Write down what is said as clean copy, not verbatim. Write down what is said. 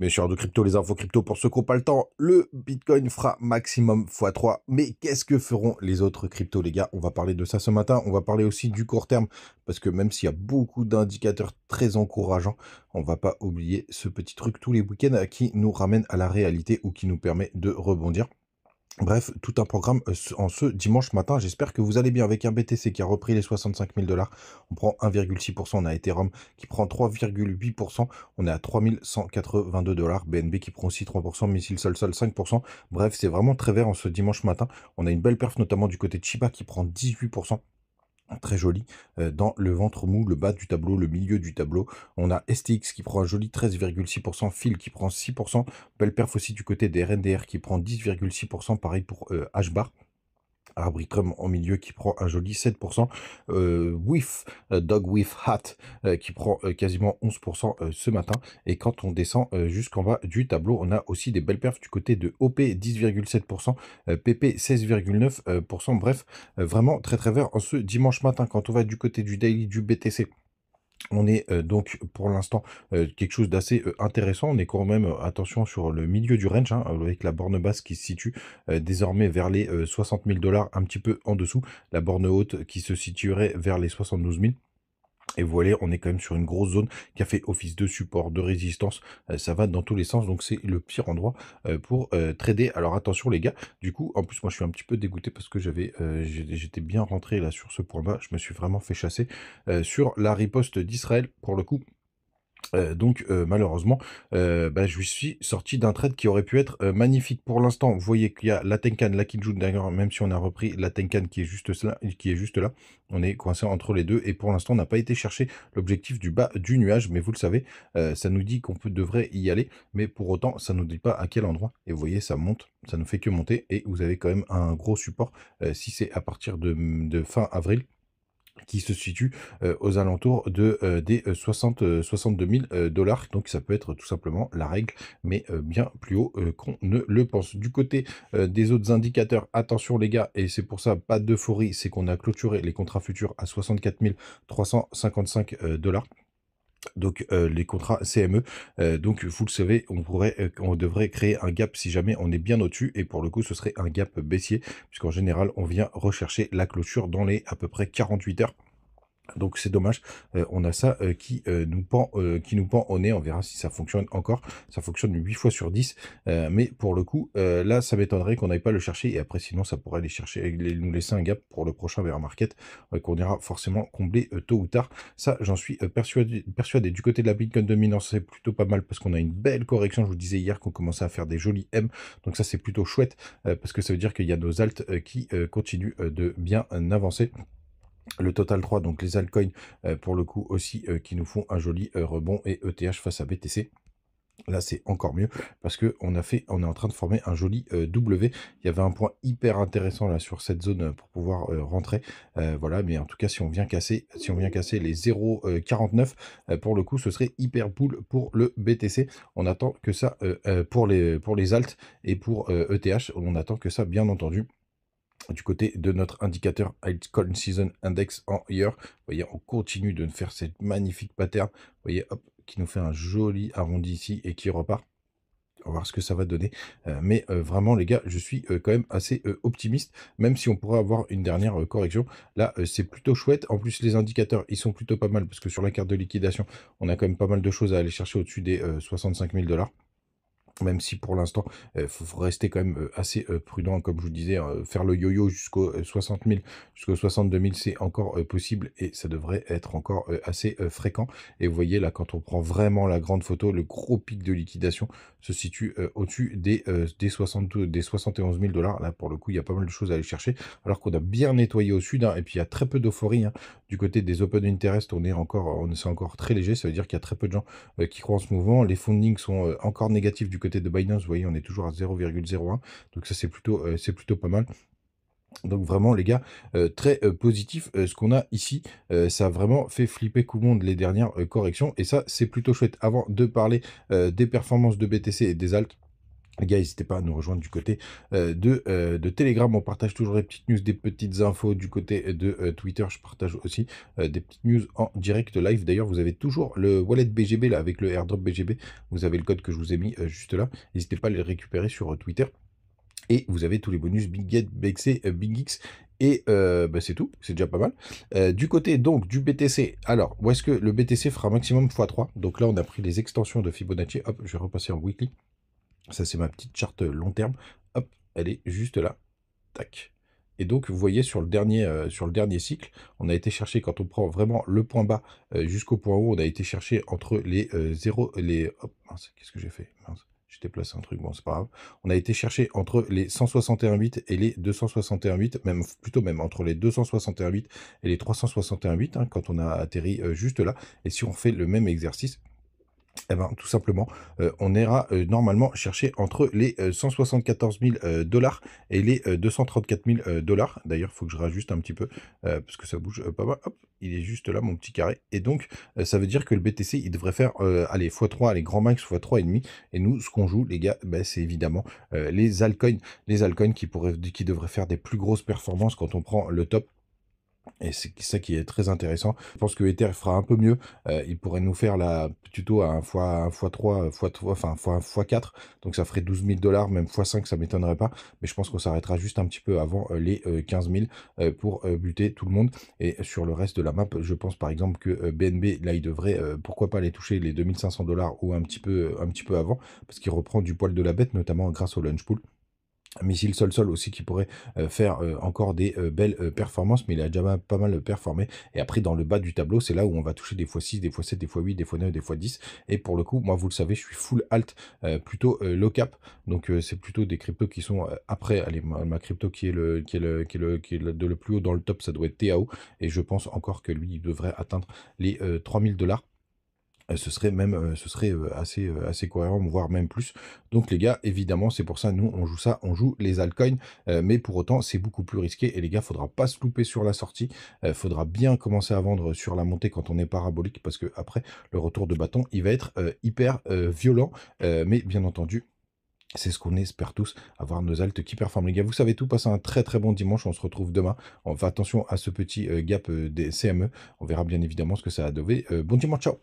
Mes chers de crypto, les infos crypto pour ceux qui n'ont pas le temps, le Bitcoin fera maximum x3. Mais qu'est-ce que feront les autres cryptos, les gars? On va parler de ça ce matin. On va parler aussi du court terme, parce que même s'il y a beaucoup d'indicateurs très encourageants, on va pas oublier ce petit truc tous les week-ends qui nous ramène à la réalité ou qui nous permet de rebondir. Bref, tout un programme en ce dimanche matin. J'espère que vous allez bien avec un BTC qui a repris les 65 000 $. On prend 1,6%. On a Ethereum qui prend 3,8%. On est à 3182 $. BNB qui prend aussi 3%. Missile Sol 5%. Bref, c'est vraiment très vert en ce dimanche matin. On a une belle perf notamment du côté de Shiba qui prend 18%. Très joli, dans le ventre mou, le bas du tableau, le milieu du tableau. On a STX qui prend un joli 13,6%, Phil qui prend 6%, belle perf aussi du côté des RNDR qui prend 10,6%, pareil pour HBAR. Arbitrum en milieu qui prend un joli 7%, Dog with Hat qui prend quasiment 11% ce matin. Et quand on descend jusqu'en bas du tableau, on a aussi des belles perfs du côté de OP 10,7%, PP 16,9%. Bref, vraiment très très vert en ce dimanche matin. Quand on va du côté du daily du BTC, on est donc pour l'instant quelque chose d'assez intéressant. On est quand même, attention, sur le milieu du range, hein, avec la borne basse qui se situe désormais vers les 60 000 $, un petit peu en dessous. La borne haute qui se situerait vers les 72 000. Et vous voyez, on est quand même sur une grosse zone qui a fait office de support, de résistance. Ça va dans tous les sens, donc c'est le pire endroit pour trader. Alors attention les gars, du coup, en plus moi je suis un petit peu dégoûté parce que j'étais bien rentré là sur ce point-là. Je me suis vraiment fait chasser sur la riposte d'Israël pour le coup. Malheureusement, je suis sorti d'un trade qui aurait pu être magnifique. Pour l'instant, vous voyez qu'il y a la Tenkan, la Kijun, d'ailleurs, même si on a repris la Tenkan qui est juste là, on est coincé entre les deux, et pour l'instant, on n'a pas été chercher l'objectif du bas du nuage, mais vous le savez, ça nous dit qu'on devrait y aller, mais pour autant, ça nous dit pas à quel endroit, et vous voyez, ça monte, ça ne fait que monter, et vous avez quand même un gros support, si c'est à partir de fin avril, qui se situe aux alentours des 62 000 $. Donc ça peut être tout simplement la règle, mais bien plus haut qu'on ne le pense. Du côté des autres indicateurs, attention les gars, et c'est pour ça, pas d'euphorie, c'est qu'on a clôturé les contrats futurs à 64 355 $. Donc les contrats CME, donc vous le savez, on devrait créer un gap si jamais on est bien au-dessus, et pour le coup ce serait un gap baissier, puisqu'en général on vient rechercher la clôture dans les à peu près 48 heures. Donc c'est dommage, on a ça qui nous pend au nez. On verra si ça fonctionne encore. Ça fonctionne 8 fois sur 10, mais pour le coup, là, ça m'étonnerait qu'on n'aille pas le chercher. Et après, sinon, ça pourrait aller chercher, nous laisser un gap pour le prochain bear market qu'on ira forcément combler tôt ou tard. Ça, j'en suis persuadé. Du côté de la Bitcoin dominance, c'est plutôt pas mal parce qu'on a une belle correction. Je vous disais hier qu'on commençait à faire des jolis M. Donc ça, c'est plutôt chouette parce que ça veut dire qu'il y a nos alts qui continuent de bien avancer. Le Total 3, donc les altcoins, pour le coup aussi, qui nous font un joli rebond, et ETH face à BTC. Là, c'est encore mieux parce que on est en train de former un joli W. Il y avait un point hyper intéressant là sur cette zone pour pouvoir rentrer. Voilà, mais en tout cas, si on vient casser les 0,49, pour le coup, ce serait hyper pool pour le BTC. On attend que ça pour les alts et pour ETH. On attend que ça, bien entendu. Du côté de notre indicateur Altcoin Season Index en year, vous voyez, on continue de faire cette magnifique pattern, vous voyez, hop, qui nous fait un joli arrondi ici et qui repart. On va voir ce que ça va donner. Mais vraiment, les gars, je suis quand même assez optimiste, même si on pourrait avoir une dernière correction. Là, c'est plutôt chouette. En plus, les indicateurs, ils sont plutôt pas mal, parce que sur la carte de liquidation, on a quand même pas mal de choses à aller chercher au-dessus des 65 000 $. Même si pour l'instant, faut rester quand même assez prudent, comme je vous disais, faire le yo-yo jusqu'aux 60 000, jusqu'aux 62 000, c'est encore possible, et ça devrait être encore assez fréquent. Et vous voyez là, quand on prend vraiment la grande photo, le gros pic de liquidation se situe au-dessus des 71 000 $. Là, pour le coup, il y a pas mal de choses à aller chercher, alors qu'on a bien nettoyé au sud, hein, et puis il y a très peu d'euphorie. Hein. Du côté des open interest, c'est encore très léger, ça veut dire qu'il y a très peu de gens qui croient en ce mouvement. Les fundings sont encore négatifs du côté de Binance, vous voyez, on est toujours à 0,01, donc ça c'est plutôt pas mal. Donc vraiment les gars, très positif ce qu'on a ici, ça a vraiment fait flipper tout le monde les dernières corrections, et ça c'est plutôt chouette. Avant de parler des performances de BTC et des alts, Les gars, n'hésitez pas à nous rejoindre du côté de Telegram. On partage toujours les petites news, des petites infos. Du côté de Twitter, je partage aussi des petites news en direct live. D'ailleurs, vous avez toujours le wallet BGB là, avec le airdrop BGB. Vous avez le code que je vous ai mis juste là. N'hésitez pas à le récupérer sur Twitter. Et vous avez tous les bonus Big Get, Big C, Big X. Et bah, c'est tout, c'est déjà pas mal. Du côté donc du BTC, alors où est-ce que le BTC fera maximum x3? Donc là, on a pris les extensions de Fibonacci. Hop, je vais repasser en weekly. Ça, c'est ma petite charte long terme. Hop, elle est juste là. Tac. Et donc, vous voyez, sur le dernier cycle, on a été chercher, quand on prend vraiment le point bas jusqu'au point haut, on a été chercher entre les 0, les... Hop, mince, qu'est-ce que j'ai fait? Mince, j'ai déplacé un truc, bon, c'est pas grave. On a été chercher entre les 161,8 et les 261,8, même plutôt même entre les 261,8 et les 361,8, hein, quand on a atterri juste là. Et si on fait le même exercice, eh ben, tout simplement, on ira normalement chercher entre les 174 000 dollars et les 234 000 dollars. D'ailleurs, il faut que je rajuste un petit peu parce que ça bouge pas mal. Hop, il est juste là, mon petit carré. Et donc, ça veut dire que le BTC, il devrait faire, allez, x3, allez, grand max x3,5. Et nous, ce qu'on joue, les gars, ben, c'est évidemment les altcoins. Les altcoins qui devraient faire des plus grosses performances quand on prend le top. Et c'est ça qui est très intéressant. Je pense que Ether fera un peu mieux. Il pourrait nous faire la tuto à un x3, enfin x4. Donc ça ferait 12 000 dollars, même x5, ça m'étonnerait pas. Mais je pense qu'on s'arrêtera juste un petit peu avant les 15 000 pour buter tout le monde. Et sur le reste de la map, je pense par exemple que BNB, là, il devrait, pourquoi pas aller toucher les 2500 dollars ou un petit peu avant. Parce qu'il reprend du poil de la bête, notamment grâce au launch pool. Missile sol-sol aussi qui pourrait faire encore des belles performances, mais il a déjà pas mal performé. Et après, dans le bas du tableau, c'est là où on va toucher des x6, des x7, des x8, des x9, des x10. Et pour le coup, moi, vous le savez, je suis full alt, plutôt low cap. Donc, c'est plutôt des cryptos qui sont après. Allez, ma crypto qui est de le plus haut dans le top, ça doit être TAO. Et je pense encore que lui, il devrait atteindre les 3000 dollars. Ce serait même assez cohérent, voire même plus. Donc les gars, évidemment, c'est pour ça, nous, on joue ça, on joue les altcoins, mais pour autant, c'est beaucoup plus risqué. Et les gars, faudra pas se louper sur la sortie. Faudra bien commencer à vendre sur la montée quand on est parabolique, parce que après, le retour de bâton, il va être hyper violent. Mais bien entendu, c'est ce qu'on espère tous, avoir nos altes qui performent. Les gars, vous savez tout, passez un très très bon dimanche, on se retrouve demain. On fait attention à ce petit gap des CME, on verra bien évidemment ce que ça a donné. Bon dimanche, ciao!